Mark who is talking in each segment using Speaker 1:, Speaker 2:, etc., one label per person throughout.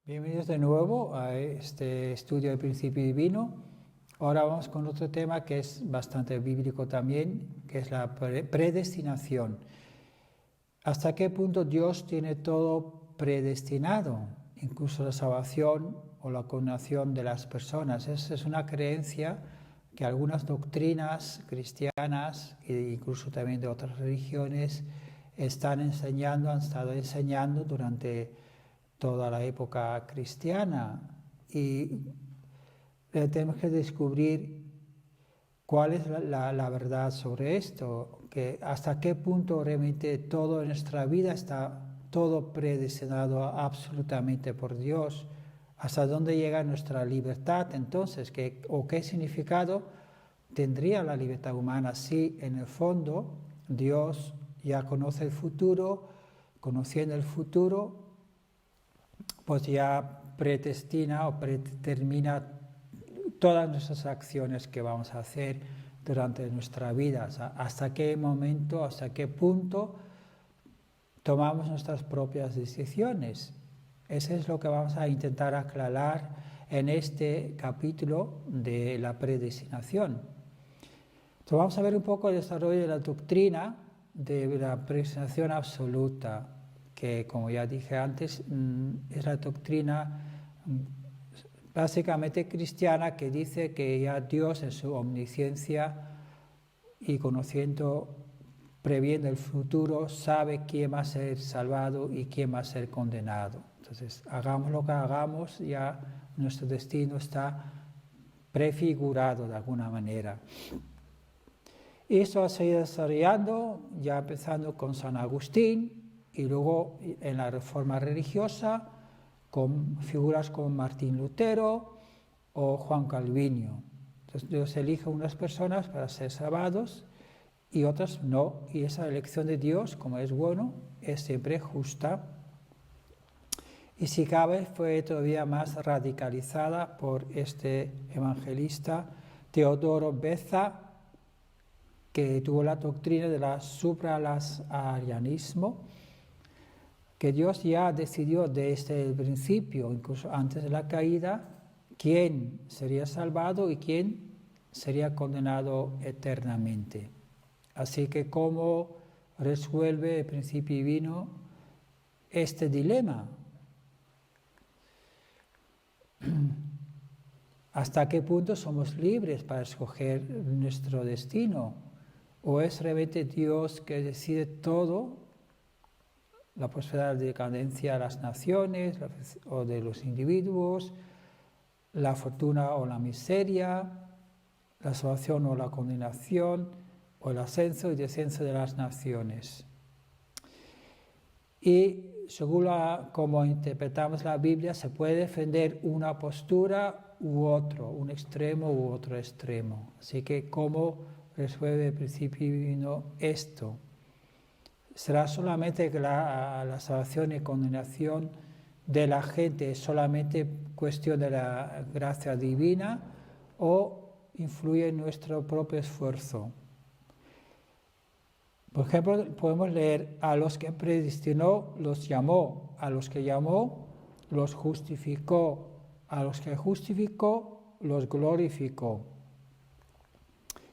Speaker 1: Bienvenidos de nuevo a este estudio del principio divino. Ahora vamos con otro tema que es bastante bíblico también, que es la predestinación. ¿Hasta qué punto Dios tiene todo predestinado? Incluso la salvación o la condenación de las personas. Esa es una creencia que algunas doctrinas cristianas e incluso también de otras religiones han estado enseñando durante toda la época cristiana, y tenemos que descubrir cuál es la verdad sobre esto, que hasta qué punto realmente todo en nuestra vida está todo predestinado absolutamente por Dios, hasta dónde llega nuestra libertad entonces, qué significado tendría la libertad humana si en el fondo Dios ya conoce el futuro, conociendo el futuro, pues ya predestina o predetermina todas nuestras acciones que vamos a hacer durante nuestra vida, o sea, hasta qué momento, hasta qué punto tomamos nuestras propias decisiones. Eso es lo que vamos a intentar aclarar en este capítulo de la predestinación. Entonces vamos a ver un poco el desarrollo de la doctrina de la predestinación absoluta, que como ya dije antes, es la doctrina básicamente cristiana que dice que ya Dios en su omnisciencia y conociendo, previendo el futuro, sabe quién va a ser salvado y quién va a ser condenado. Entonces, hagamos lo que hagamos, ya nuestro destino está prefigurado de alguna manera. Y eso ha seguido desarrollando, ya empezando con San Agustín, y luego en la Reforma religiosa, con figuras como Martín Lutero o Juan Calvino. Entonces Dios elige unas personas para ser salvados y otras no, y esa elección de Dios, como es bueno, es siempre justa. Y si cabe, fue todavía más radicalizada por este evangelista Teodoro Beza, que tuvo la doctrina de la supralazarianismo, que Dios ya decidió desde el principio, incluso antes de la caída, quién sería salvado y quién sería condenado eternamente. Así que ¿cómo resuelve el principio divino este dilema? ¿Hasta qué punto somos libres para escoger nuestro destino? ¿O es realmente Dios que decide todo? La posibilidad de decadencia de las naciones o de los individuos, la fortuna o la miseria, la salvación o la condenación, o el ascenso y descenso de las naciones. Y según como interpretamos la Biblia, se puede defender una postura u otro, un extremo u otro extremo. Así que, ¿cómo resuelve el principio divino esto? ¿Será solamente que la salvación y condenación de la gente es solamente cuestión de la gracia divina o influye en nuestro propio esfuerzo? Por ejemplo, podemos leer: a los que predestinó los llamó, a los que llamó los justificó, a los que justificó los glorificó.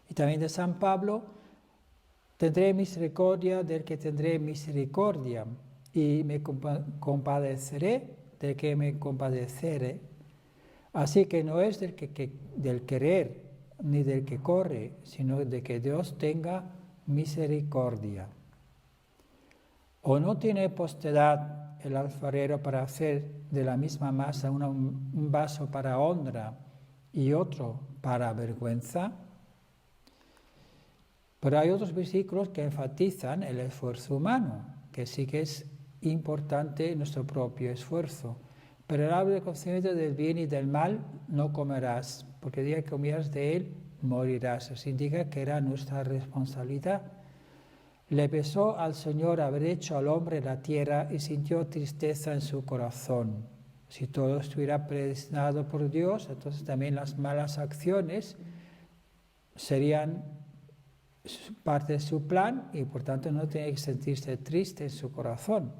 Speaker 1: Y también de San Pablo: tendré misericordia del que tendré misericordia, y me compadeceré del que me compadeceré. Así que no es del querer ni del que corre, sino de que Dios tenga misericordia. ¿O no tiene potestad el alfarero para hacer de la misma masa un vaso para honra y otro para vergüenza? Pero hay otros versículos que enfatizan el esfuerzo humano, que sí que es importante nuestro propio esfuerzo. Pero el árbol del conocimiento del bien y del mal no comerás, porque el día que comieras de él morirás. Eso indica que era nuestra responsabilidad. Le pesó al Señor haber hecho al hombre la tierra y sintió tristeza en su corazón. Si todo estuviera predestinado por Dios, entonces también las malas acciones serían parte de su plan y por tanto no tiene que sentirse triste en su corazón.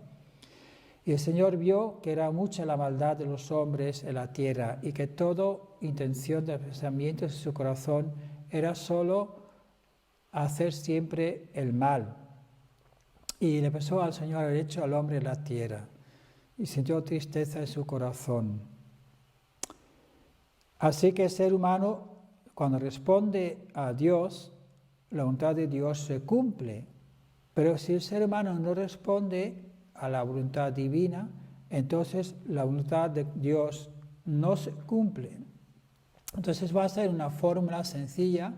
Speaker 1: Y el Señor vio que era mucha la maldad de los hombres en la tierra y que toda intención de pensamientos de su corazón era solo hacer siempre el mal. Y le pesó al Señor haber hecho al hombre en la tierra y sintió tristeza en su corazón. Así que el ser humano, cuando responde a Dios, la voluntad de Dios se cumple. Pero si el ser humano no responde a la voluntad divina, entonces la voluntad de Dios no se cumple. Entonces va a ser una fórmula sencilla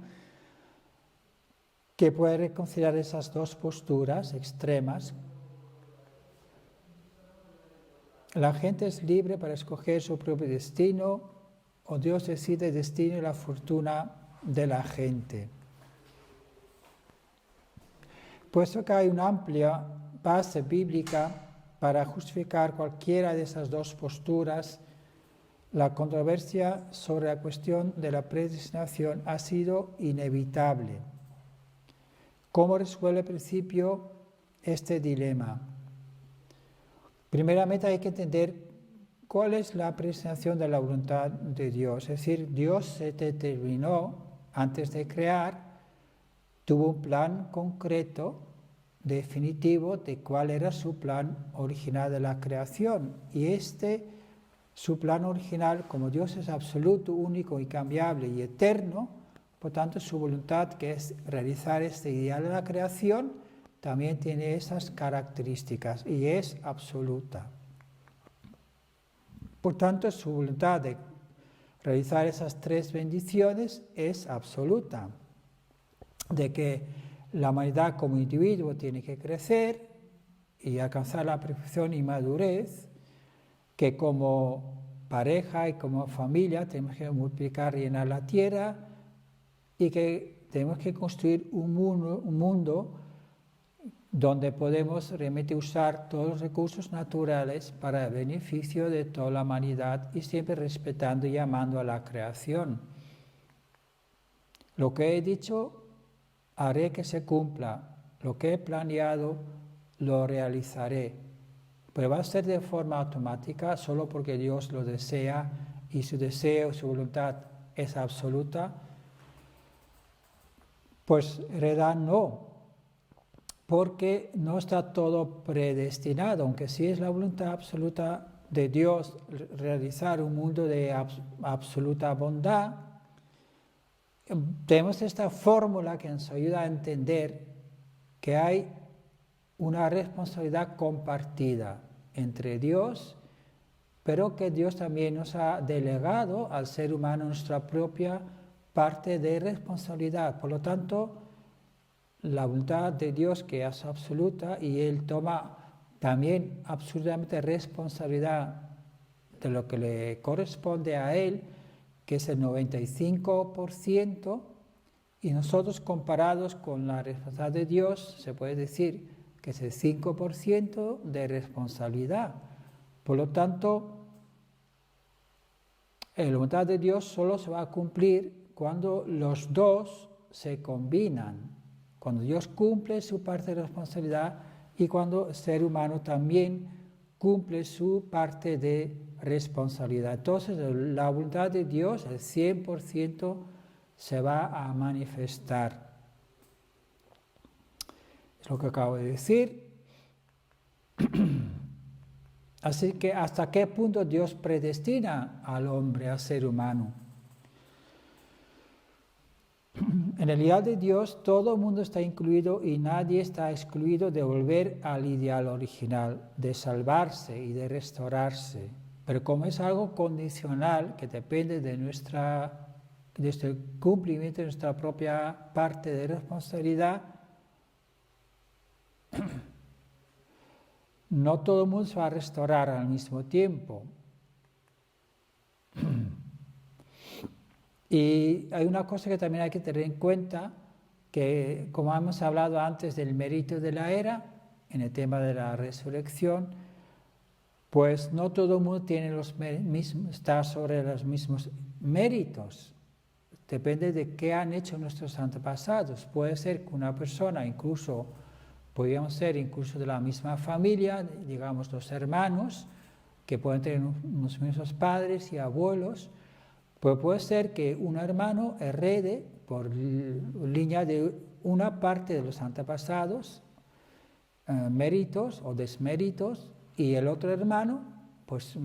Speaker 1: que puede reconciliar esas dos posturas extremas. La gente es libre para escoger su propio destino, o Dios decide el destino y la fortuna de la gente. Puesto que hay una amplia base bíblica para justificar cualquiera de esas dos posturas, la controversia sobre la cuestión de la predestinación ha sido inevitable. ¿Cómo resuelve el principio este dilema? Primeramente hay que entender cuál es la predestinación de la voluntad de Dios. Es decir, Dios se determinó antes de crear, tuvo un plan concreto, definitivo, de cuál era su plan original de la creación. Y su plan original, como Dios es absoluto, único, incambiable y eterno, por tanto su voluntad, que es realizar este ideal de la creación, también tiene esas características y es absoluta. Por tanto, su voluntad de realizar esas tres bendiciones es absoluta, de que la humanidad como individuo tiene que crecer y alcanzar la perfección y madurez, que como pareja y como familia tenemos que multiplicar y llenar la tierra y que tenemos que construir un mundo donde podemos realmente usar todos los recursos naturales para el beneficio de toda la humanidad y siempre respetando y amando a la creación. Lo que he dicho, haré que se cumpla. Lo que he planeado, lo realizaré. Pero va a ser de forma automática, solo porque Dios lo desea y su deseo, su voluntad es absoluta. Pues en realidad no, porque no está todo predestinado, aunque sí es la voluntad absoluta de Dios realizar un mundo de absoluta bondad. Tenemos esta fórmula que nos ayuda a entender que hay una responsabilidad compartida entre Dios, pero que Dios también nos ha delegado al ser humano nuestra propia parte de responsabilidad. Por lo tanto, la voluntad de Dios, que es absoluta, y Él toma también absolutamente responsabilidad de lo que le corresponde a Él, que es el 95%, y nosotros comparados con la responsabilidad de Dios, se puede decir que es el 5% de responsabilidad. Por lo tanto, la voluntad de Dios solo se va a cumplir cuando los dos se combinan, cuando Dios cumple su parte de responsabilidad y cuando el ser humano también cumple su parte de responsabilidad. Entonces, la voluntad de Dios, el 100%, se va a manifestar. Es lo que acabo de decir. Así que, ¿hasta qué punto Dios predestina al hombre, al ser humano? En el ideal de Dios, todo el mundo está incluido y nadie está excluido de volver al ideal original, de salvarse y de restaurarse. Pero como es algo condicional, que depende de este cumplimiento de nuestra propia parte de responsabilidad, no todo el mundo se va a restaurar al mismo tiempo. Y hay una cosa que también hay que tener en cuenta, que como hemos hablado antes del mérito de la era, en el tema de la resurrección, pues no todo el mundo tiene está sobre los mismos méritos. Depende de qué han hecho nuestros antepasados. Puede ser que una persona incluso Podríamos ser incluso de la misma familia, digamos los hermanos, que pueden tener unos mismos padres y abuelos, pero puede ser que un hermano herede por línea de una parte de los antepasados, méritos o desméritos, y el otro hermano pues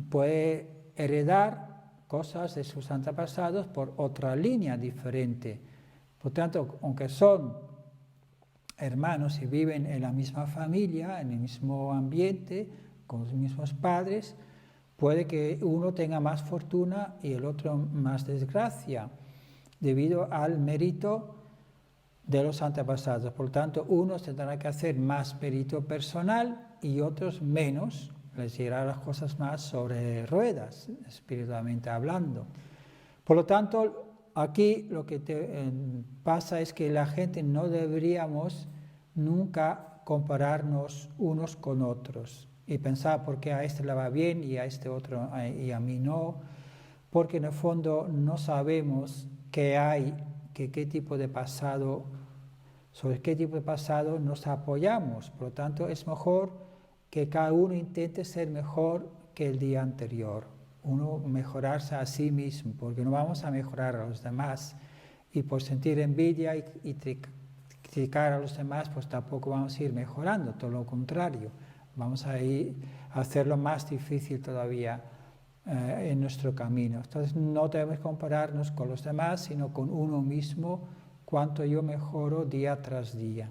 Speaker 1: puede heredar cosas de sus antepasados por otra línea diferente. Por tanto, aunque son hermanos y viven en la misma familia, en el mismo ambiente, con los mismos padres, puede que uno tenga más fortuna y el otro más desgracia, debido al mérito de los antepasados. Por lo tanto, unos tendrán que hacer más mérito personal y otros menos, les llegarán las cosas más sobre ruedas, espiritualmente hablando. Por lo tanto, aquí lo que pasa es que la gente no deberíamos nunca compararnos unos con otros y pensar por qué a este le va bien y a este otro y a mí no, porque en el fondo no sabemos qué hay, qué tipo de pasado, sobre qué tipo de pasado nos apoyamos. Por lo tanto, es mejor que cada uno intente ser mejor que el día anterior, uno mejorarse a sí mismo, porque no vamos a mejorar a los demás, y por sentir envidia y criticar a los demás, pues tampoco vamos a ir mejorando, todo lo contrario, vamos a ir a hacerlo más difícil todavía en nuestro camino. Entonces no debemos compararnos con los demás, sino con uno mismo, cuánto yo mejoro día tras día.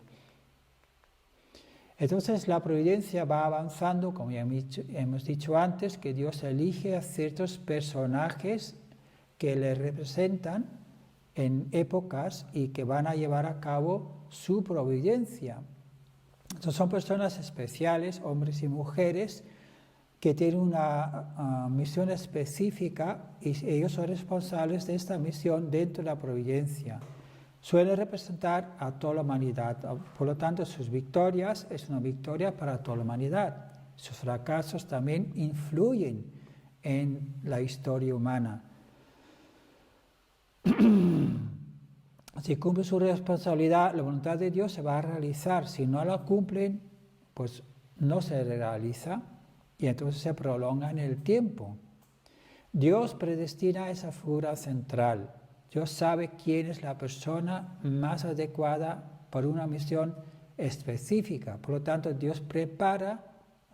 Speaker 1: Entonces la providencia va avanzando, como ya hemos dicho antes, que Dios elige a ciertos personajes que le representan en épocas y que van a llevar a cabo su providencia. Entonces son personas especiales, hombres y mujeres, que tienen una misión específica y ellos son responsables de esta misión dentro de la providencia. Suele representar a toda la humanidad, por lo tanto sus victorias es una victoria para toda la humanidad. Sus fracasos también influyen en la historia humana. Si cumplen su responsabilidad, la voluntad de Dios se va a realizar. Si no la cumplen, pues no se realiza y entonces se prolonga en el tiempo. Dios predestina esa figura central. Dios sabe quién es la persona más adecuada para una misión específica. Por lo tanto, Dios prepara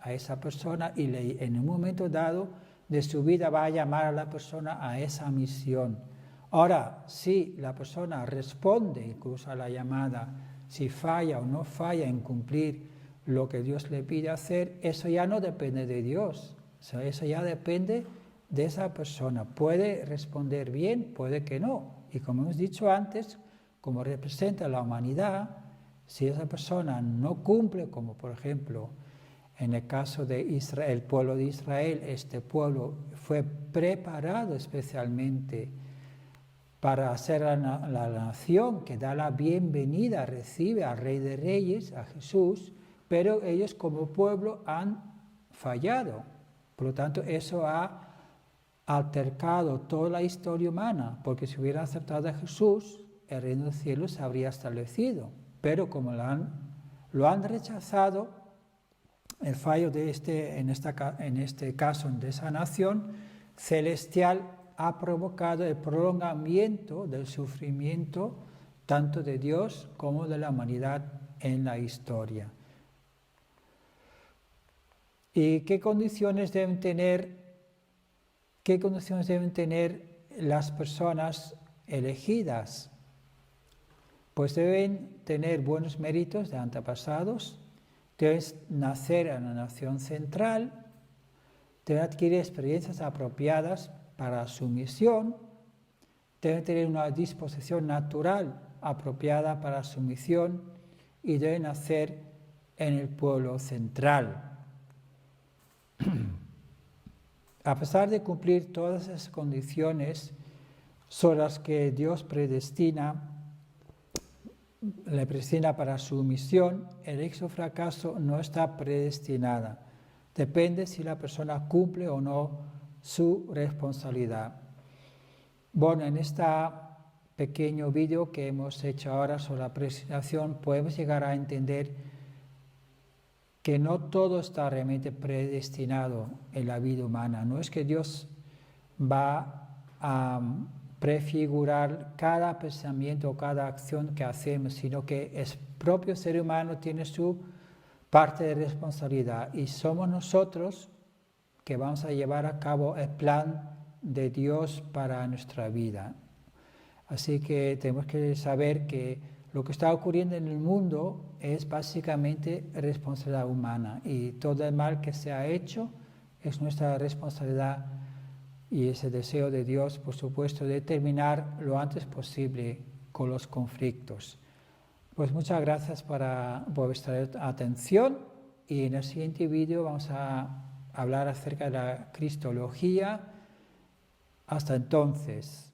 Speaker 1: a esa persona y en un momento dado de su vida va a llamar a la persona a esa misión. Ahora, si la persona responde incluso a la llamada, si falla o no falla en cumplir lo que Dios le pide hacer, eso ya no depende de Dios. O sea, eso ya depende de esa persona. Puede responder bien, puede que no. Y como hemos dicho antes, como representa la humanidad, si esa persona no cumple, como por ejemplo en el caso de Israel, el pueblo de Israel, este pueblo fue preparado especialmente para ser la nación que da la bienvenida, recibe al Rey de Reyes, a Jesús, pero ellos como pueblo han fallado. Por lo tanto, eso ha altercado toda la historia humana, porque si hubiera aceptado a Jesús, el reino de los cielos se habría establecido. Pero como lo han rechazado, el fallo de en este caso de esa nación celestial ha provocado el prolongamiento del sufrimiento tanto de Dios como de la humanidad en la historia. ¿Y qué condiciones deben tener las personas elegidas? Pues deben tener buenos méritos de antepasados, deben nacer en la nación central, deben adquirir experiencias apropiadas para su misión, deben tener una disposición natural apropiada para su misión y deben nacer en el pueblo central. A pesar de cumplir todas esas condiciones sobre las que Dios le predestina para su misión, el éxito o fracaso no está predestinada. Depende si la persona cumple o no su responsabilidad. Bueno, en este pequeño vídeo que hemos hecho ahora sobre la predestinación podemos llegar a entender que no todo está realmente predestinado en la vida humana. No es que Dios va a prefigurar cada pensamiento o cada acción que hacemos, sino que el propio ser humano tiene su parte de responsabilidad y somos nosotros que vamos a llevar a cabo el plan de Dios para nuestra vida. Así que tenemos que saber que lo que está ocurriendo en el mundo es básicamente responsabilidad humana y todo el mal que se ha hecho es nuestra responsabilidad y ese deseo de Dios, por supuesto, de terminar lo antes posible con los conflictos. Pues muchas gracias por vuestra atención y en el siguiente vídeo vamos a hablar acerca de la cristología. Hasta entonces.